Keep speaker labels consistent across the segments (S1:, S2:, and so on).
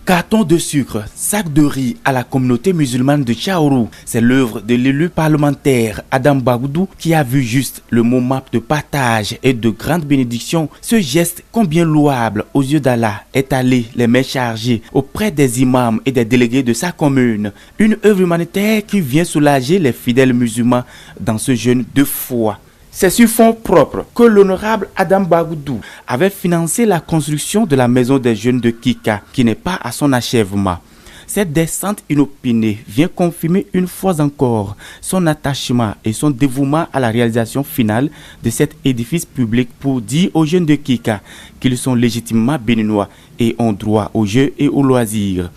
S1: Carton de sucre, sac de riz à la communauté musulmane de Tchaourou, c'est l'œuvre de l'élu parlementaire Adam Bagoudou qui a vu juste le moment de partage et de grande bénédiction. Ce geste combien louable aux yeux d'Allah est allé les mains chargées auprès des imams et des délégués de sa commune. Une œuvre humanitaire qui vient soulager les fidèles musulmans dans ce jeûne de foi. C'est sur fonds propres que l'honorable Adam Bagoudou avait financé la construction de la maison des jeunes de Kika, qui n'est pas à son achèvement. Cette descente inopinée vient confirmer une fois encore son attachement et son dévouement à la réalisation finale de cet édifice public pour dire aux jeunes de Kika qu'ils sont légitimement béninois et ont droit aux jeux et aux loisirs.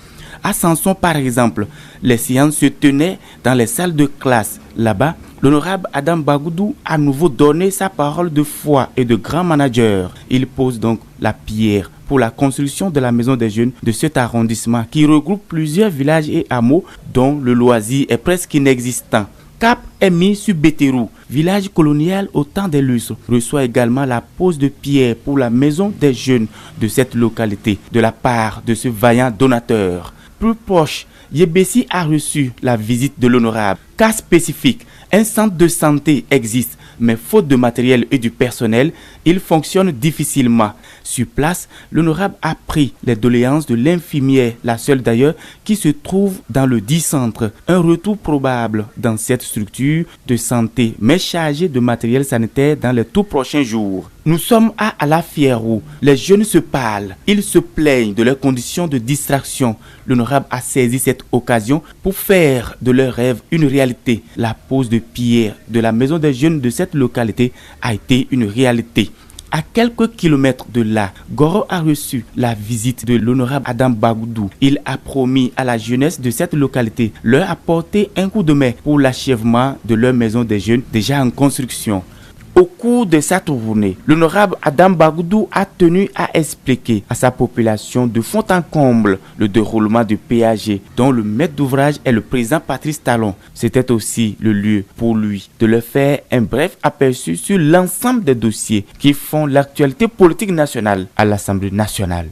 S1: À Samson, par exemple, les séances se tenaient dans les salles de classe. Là-bas, l'honorable Adam Bagoudou a à nouveau donné sa parole de foi et de grand manager. Il pose donc la pierre pour la construction de la maison des jeunes de cet arrondissement qui regroupe plusieurs villages et hameaux dont le loisir est presque inexistant. Cap est mis sur Béterou, village colonial au temps des lustres, reçoit également la pose de pierre pour la maison des jeunes de cette localité de la part de ce vaillant donateur. Plus proche, Yébessi a reçu la visite de l'honorable. Cas spécifique, un centre de santé existe, mais faute de matériel et du personnel, il fonctionne difficilement. Sur place, l'honorable a pris les doléances de l'infirmière, la seule d'ailleurs, qui se trouve dans le dit centre. Un retour probable dans cette structure de santé, mais chargé de matériel sanitaire dans les tout prochains jours. Nous sommes à Alafierou. Les jeunes se parlent. Ils se plaignent de leurs conditions de distraction. L'honorable a saisi cette occasion pour faire de leurs rêves une réalité. La pose de pierre de la maison des jeunes de cette localité a été une réalité. À quelques kilomètres de là, Goro a reçu la visite de l'honorable Adam Bagoudou. Il a promis à la jeunesse de cette localité leur apporter un coup de main pour l'achèvement de leur maison des jeunes déjà en construction. Au cours de sa tournée, l'honorable Adam Bagoudou a tenu à expliquer à sa population de fond en comble le déroulement du PAG, dont le maître d'ouvrage est le président Patrice Talon. C'était aussi le lieu pour lui de leur faire un bref aperçu sur l'ensemble des dossiers qui font l'actualité politique nationale à l'Assemblée nationale.